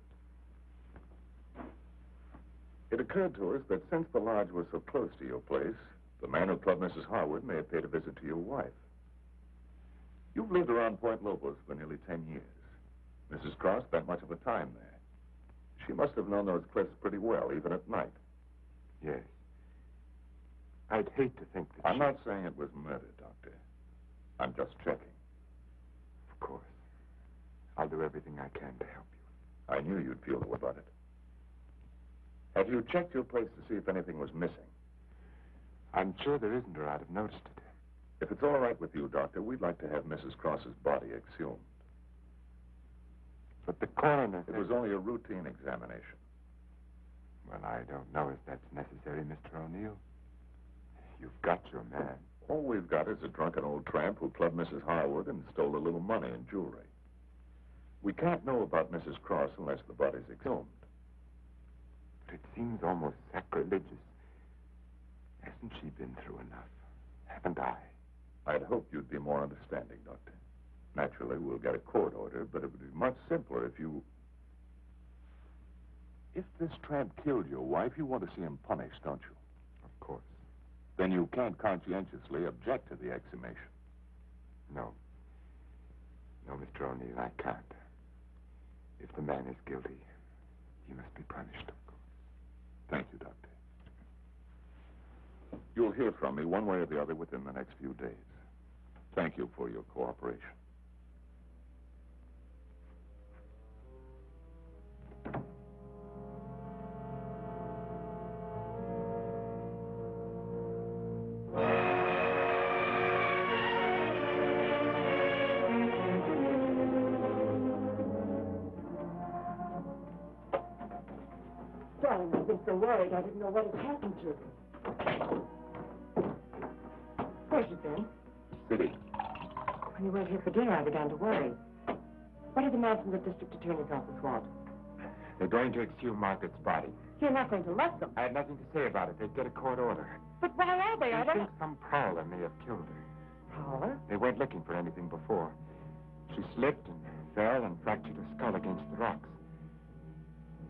it. It occurred to us that since the lodge was so close to your place, the man who clubbed Mrs. Harwood may have paid a visit to your wife. You've lived around Point Lobos for nearly 10 years. Mrs. Cross spent much of her time there. She must have known those cliffs pretty well, even at night. Yes. I'd hate to think that I'm not saying it was murder, Doctor. I'm just checking. Of course. I'll do everything I can to help you. I knew you'd feel that way about it. Have you checked your place to see if anything was missing? I'm sure there isn't, or I'd have noticed it. If it's all right with you, Doctor, we'd like to have Mrs. Cross's body exhumed. But the coroner said... It was only a routine examination. Well, I don't know if that's necessary, Mr. O'Neill. You've got your man. All we've got is a drunken old tramp who clubbed Mrs. Harwood and stole a little money and jewelry. We can't know about Mrs. Cross unless the body's exhumed. But it seems almost sacrilegious. Hasn't she been through enough? Haven't I? I'd hope you'd be more understanding, Doctor. Naturally, we'll get a court order, but it would be much simpler if you... If this tramp killed your wife, you want to see him punished, don't you? Of course. Then you can't conscientiously object to the exhumation. No. No, Mr. O'Neill, I can't. If the man is guilty, he must be punished, of course. Thank you, Doctor. You'll hear from me one way or the other within the next few days. Thank you for your cooperation. Darling, I've been so worried I didn't know what had happened to you. Where's you been? City. When you weren't here for dinner, I began to worry. What did the man from the district attorney's office want? They're going to exhume Margaret's body. You're not going to let them. I had nothing to say about it. They'd get a court order. But why are they? I I don't... think some prowler may have killed her. Prowler? They weren't looking for anything before. She slipped and fell and fractured her skull against the rocks.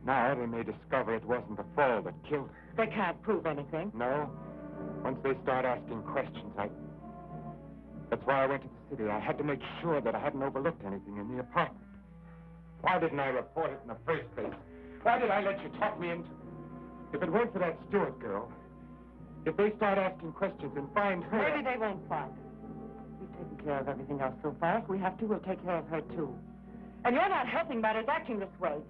Now they may discover it wasn't the fall that killed her. They can't prove anything. No. Once they start asking questions, That's why I went to the city. I had to make sure that I hadn't overlooked anything in the apartment. Why didn't I report it in the first place? Why did I let you talk me into it? If it weren't for that Stewart girl, if they start asking questions and find her... Maybe they won't find her. We've taken care of everything else so far. If we have to, we'll take care of her, too. And you're not helping matters acting this way.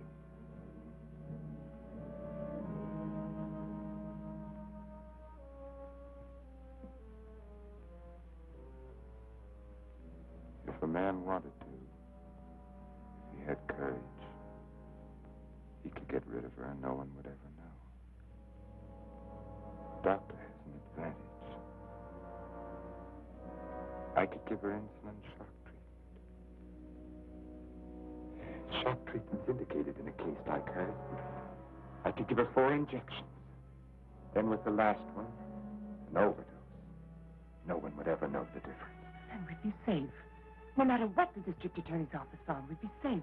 If a man wanted to, if he had courage, he could get rid of her and no one would ever know. The doctor has an advantage. I could give her insulin shock treatment. Shock treatment's indicated in a case like hers. I could give her 4 injections. Then with the last one, an overdose. No one would ever know the difference. And we'd be safe. No matter what the district attorney's office found, we'd be safe.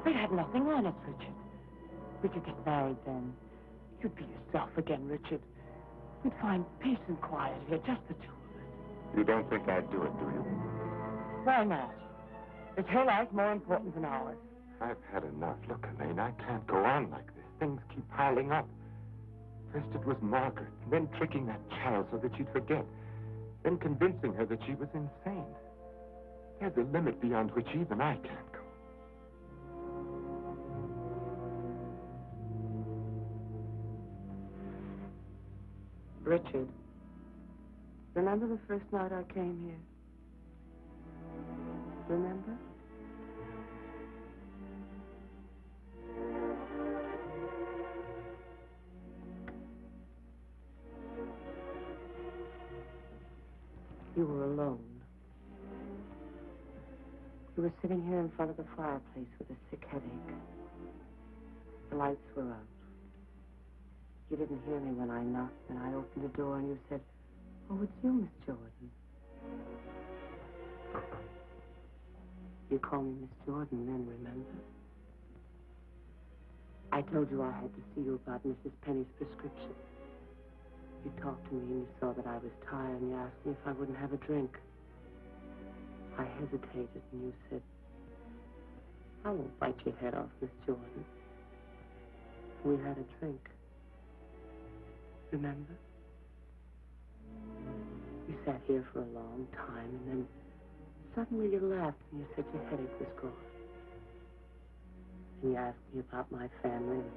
We'd have nothing on us, Richard. We could get married then. You'd be yourself again, Richard. We'd find peace and quiet here, just the two of us. You don't think I'd do it, do you? Why not? Is her life more important than ours? I've had enough. Look, Elaine, I can't go on like this. Things keep piling up. First it was Margaret, then tricking that child so that she'd forget, then convincing her that she was insane. There's a limit beyond which even I can't go. Richard. Remember the first night I came here? Remember? You were alone. You were sitting here in front of the fireplace with a sick headache. The lights were out. You didn't hear me when I knocked, and I opened the door, and you said, "Oh, it's you, Miss Jordan." You called me Miss Jordan then, remember? I told you I had to see you about Mrs. Penny's prescription. You talked to me, and you saw that I was tired, and you asked me if I wouldn't have a drink. I hesitated, and you said, "I won't bite your head off, Miss Jordan." We had a drink. Remember? You sat here for a long time, and then suddenly you laughed, and you said your headache was gone. And you asked me about my family, and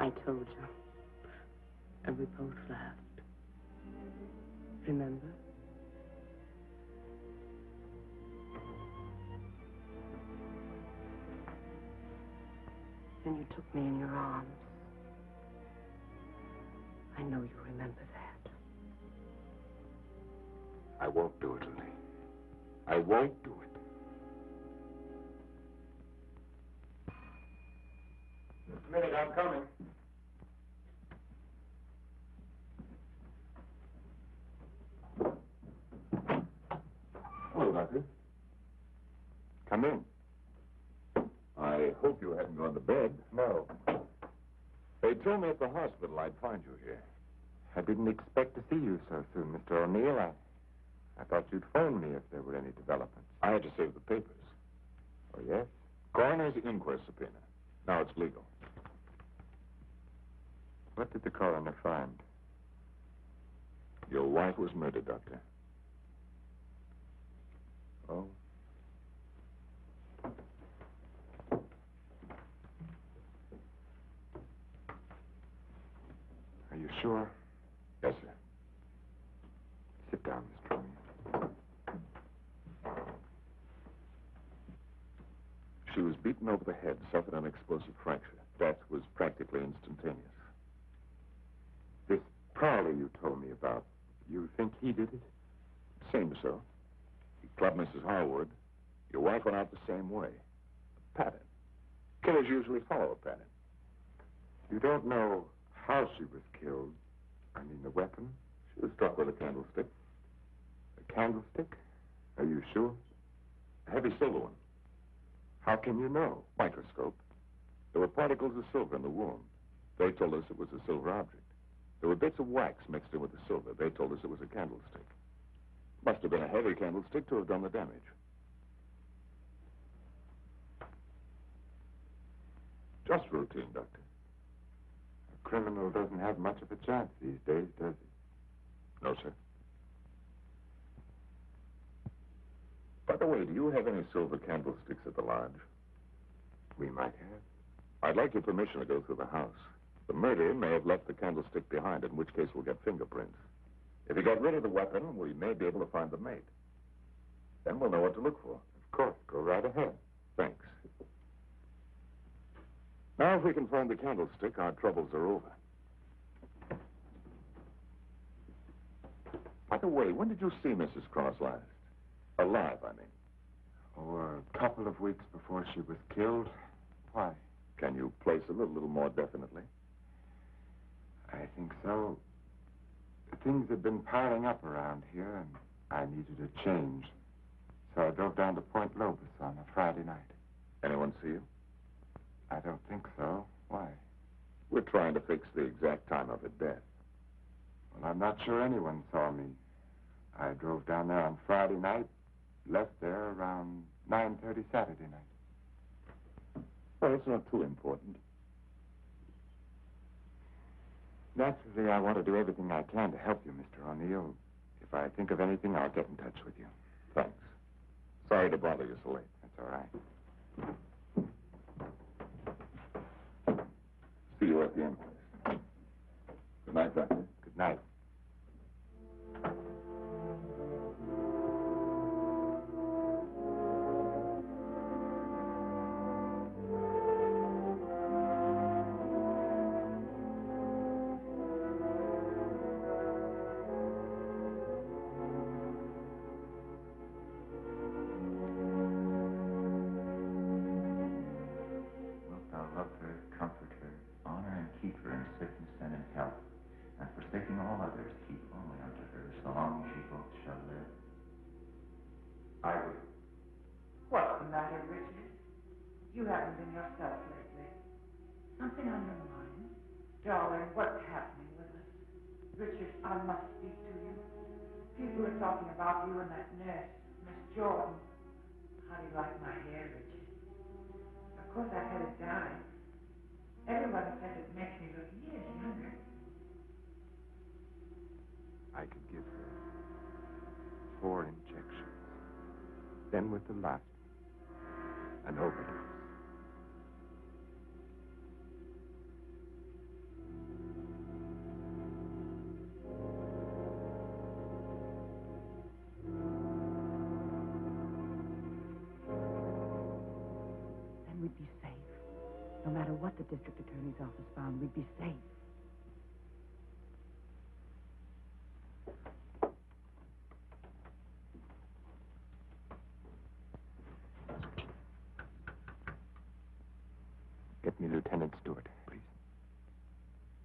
I told you. And we both laughed. Remember? Then you took me in your arms. I know you remember that. I won't do it, Lily. I won't do it. Just a minute, I'm coming. Hello, Doctor. Come in. I hope you hadn't gone to bed. No. They told me at the hospital I'd find you here. I didn't expect to see you so soon, Mr. O'Neill. I thought you'd phone me if there were any developments. I had to save the papers. Oh, yes? Coroner's inquest subpoena. Now it's legal. What did the coroner find? Your wife was murdered, Doctor. Oh? Are you sure? Yes, sir. Sit down, Mr. O'Neill. She was beaten over the head, suffered an explosive fracture. Death was practically instantaneous. This prowler you told me about, you think he did it? Seems so. He clubbed Mrs. Harwood. Your wife went out the same way. A pattern. Killers usually follow a pattern. You don't know how she was killed? I mean, the weapon? She was struck with a candlestick. A candlestick? Are you sure? A heavy silver one. How can you know? Microscope. There were particles of silver in the wound. They told us it was a silver object. There were bits of wax mixed in with the silver. They told us it was a candlestick. Must have been a heavy candlestick to have done the damage. Just routine, Doctor. A criminal doesn't have much of a chance these days, does he? No, sir. By the way, do you have any silver candlesticks at the lodge? We might have. I'd like your permission to go through the house. The murderer may have left the candlestick behind, in which case we'll get fingerprints. If he got rid of the weapon, we may be able to find the mate. Then we'll know what to look for. Of course. Go right ahead. Thanks. Now, if we can find the candlestick, our troubles are over. By the way, when did you see Mrs. Cross last? Alive, I mean. Oh, a couple of weeks before she was killed. Why? Can you place it a little more definitely? I think so. Things had been piling up around here, and I needed a change. So I drove down to Point Lobos on a Friday night. Anyone see you? I don't think so. Why? We're trying to fix the exact time of her death. Well, I'm not sure anyone saw me. I drove down there on Friday night, left there around 9:30 Saturday night. Well, it's not too important. Naturally, I want to do everything I can to help you, Mr. O'Neill. If I think of anything, I'll get in touch with you. Thanks. Sorry to bother you so late. That's all right. See you at the inquest. Good night, Doctor. Good night. I will. What's the matter, Richard? You haven't been yourself lately. Something on your mind? Darling, what's happening with us? Richard, I must speak to you. People are talking about you and that nurse, Miss Jordan. How do you like my hair, Richard? Of course, I had it dyed. Everyone says it makes me look years younger. I could give her 4 injections. Then with the last one, an overdose. Then we'd be safe. No matter what the district attorney's office found, we'd be safe. Get me Lieutenant Stewart, please.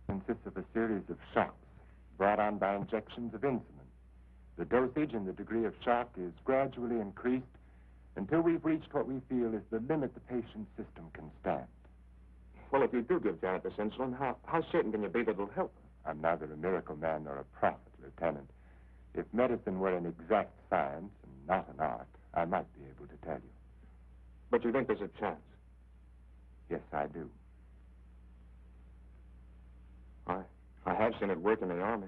Consists of a series of shocks brought on by injections of insulin. The dosage and the degree of shock is gradually increased until we've reached what we feel is the limit the patient's system can stand. Well, if you do give Janet this insulin, how certain can you be that it'll help her? I'm neither a miracle man nor a prophet, Lieutenant. If medicine were an exact science and not an art, I might be able to tell you. But you think there's a chance? Yes, I do. I have seen it work in the Army.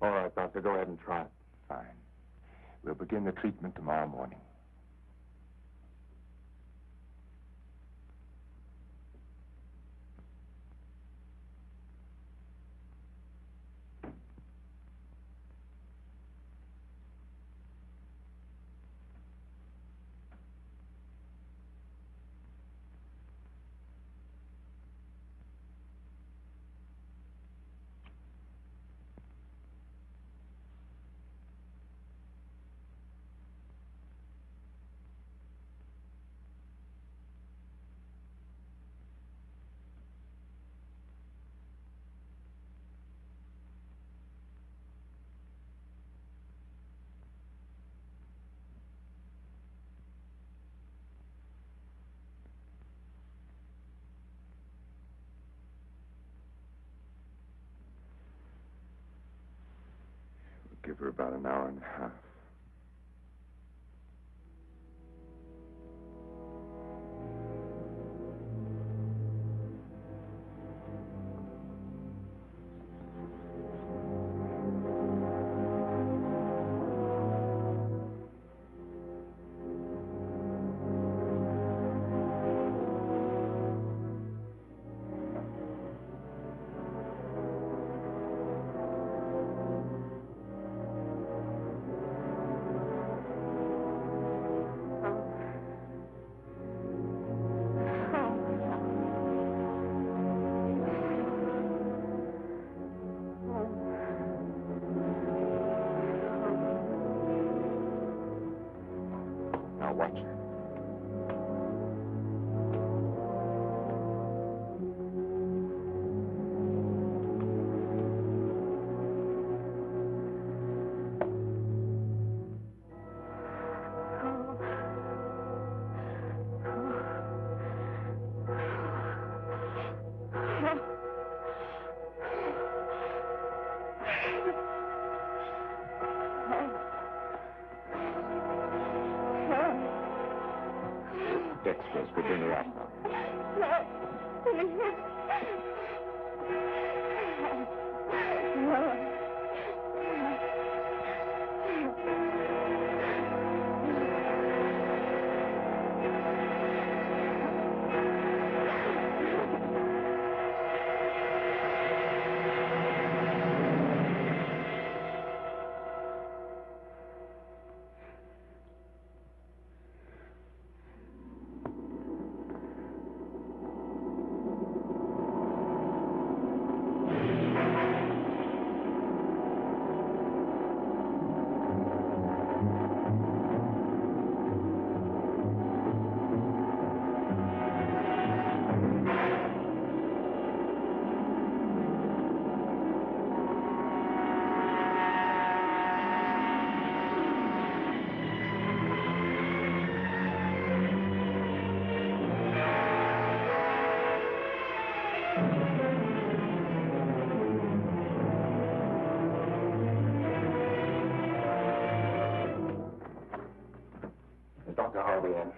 All right, Doctor, go ahead and try it. Fine. We'll begin the treatment tomorrow morning. Give her about an hour and a half. Now watch her. Dexter's could bring her out now.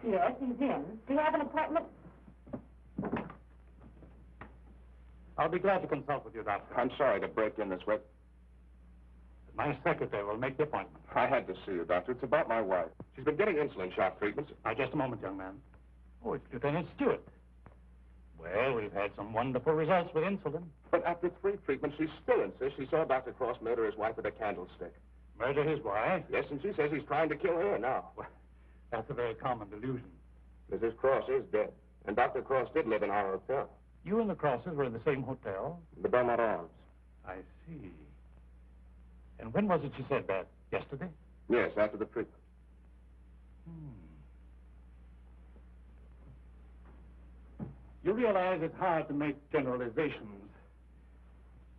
in? Yes, he's in. Do you have an appointment? I'll be glad to consult with you, Doctor. I'm sorry to break in this way. My secretary will make the appointment. I had to see you, Doctor. It's about my wife. She's been getting insulin shock treatments. Now, just a moment, young man. Oh, it's Lieutenant Stewart. Well, we've had some wonderful results with insulin. But after 3 treatments, she still insists she saw Dr. Cross murder his wife with a candlestick. Murder his wife? Yes, and she says he's trying to kill her now. Well, that's a very common delusion. Mrs. Cross is dead, and Dr. Cross did live in our hotel, You and the Crosses were in the same hotel? the Belmont Arms. I see. And when was it she said that? Yesterday? Yes, after the treatment. You realize it's hard to make generalizations.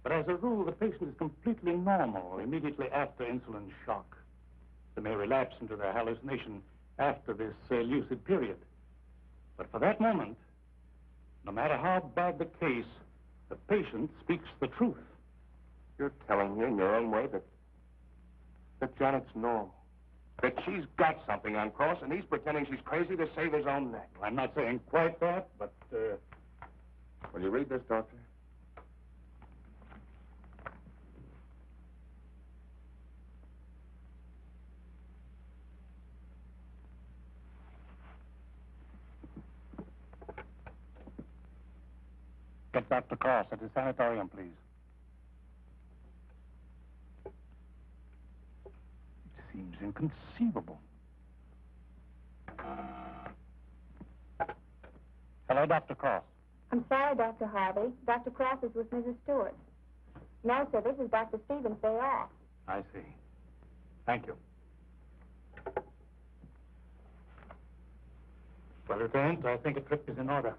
But as a rule, the patient is completely normal immediately after insulin shock. They may relapse into their hallucination after this lucid period. But for that moment, no matter how bad the case, the patient speaks the truth. You're telling me in your own way that Janet's normal. That she's got something on Cross, and he's pretending she's crazy to save his own neck. I'm not saying quite that, but, Will you read this, Doctor? Get Dr. Cross at the sanatorium, please. It seems inconceivable. Hello, Dr. Cross. I'm sorry, Dr. Harvey. Dr. Cross is with Mrs. Stewart. No, sir, this is Dr. Stevens' day off. I see. Thank you. Well, Lieutenant, I think a trip is in order.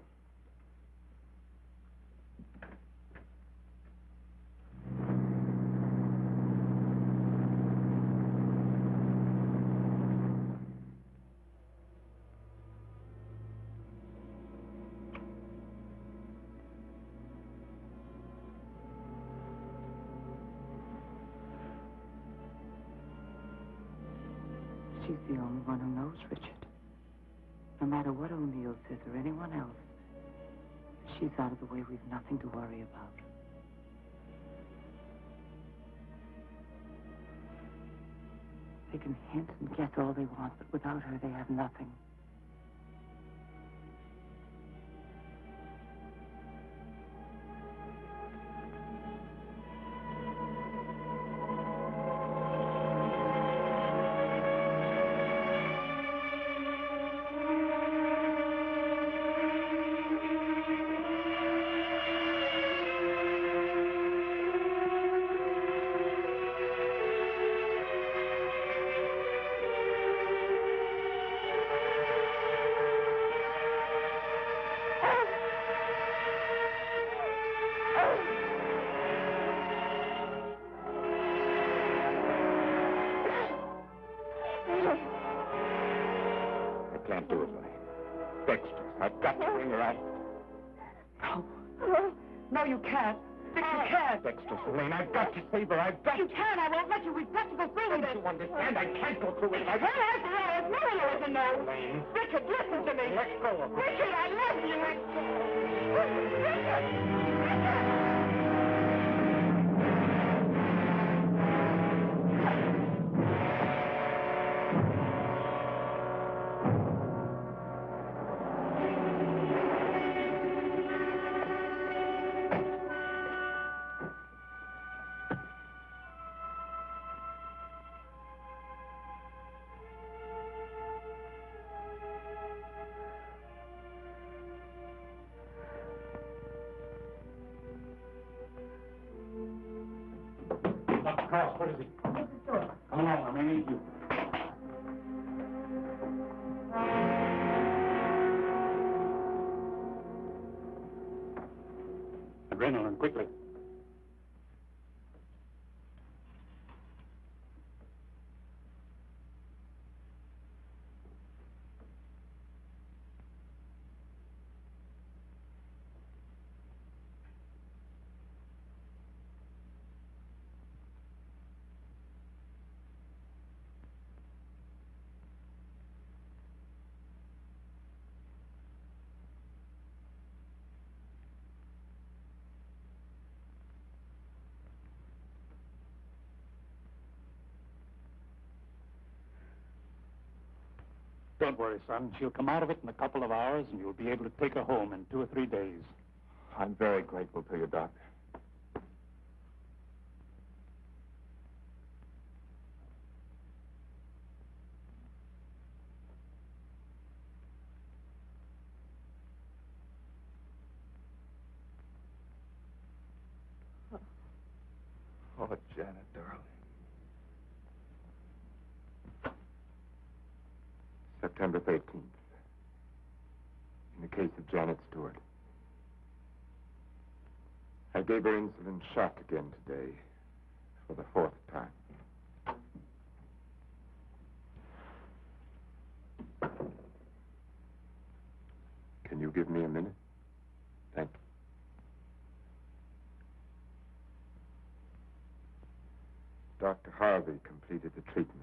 She's the only one who knows, Richard. No matter what O'Neill says or anyone else, if she's out of the way, we've nothing to worry about. They can hint and guess all they want, but without her, they have nothing. I can't do it, Lynn. Dexter, I've got to bring her out. No. No, you can't. Dick, you can't. Dexter, Lane, I've got to save her. I've got You to... can. I won't let you. We've got to go through with Don't it. you understand? I can't go through with it. Well, after all, it's no one knows to know. Lane. Richard, listen to me. Let go of her. Richard, I love you. Richard! Dr. Cross, where is he? Mrs. Stewart. Come along, I may need you. Adrenaline, quickly. Don't worry, son. She'll come out of it in a couple of hours, and you'll be able to take her home in 2 or 3 days. I'm very grateful to you, Doctor. Oh, Janet, darling. September 13th. In the case of Janet Stewart. I gave her insulin shock again today for the 4th time. Can you give me a minute? Thank you. Dr. Harvey completed the treatment.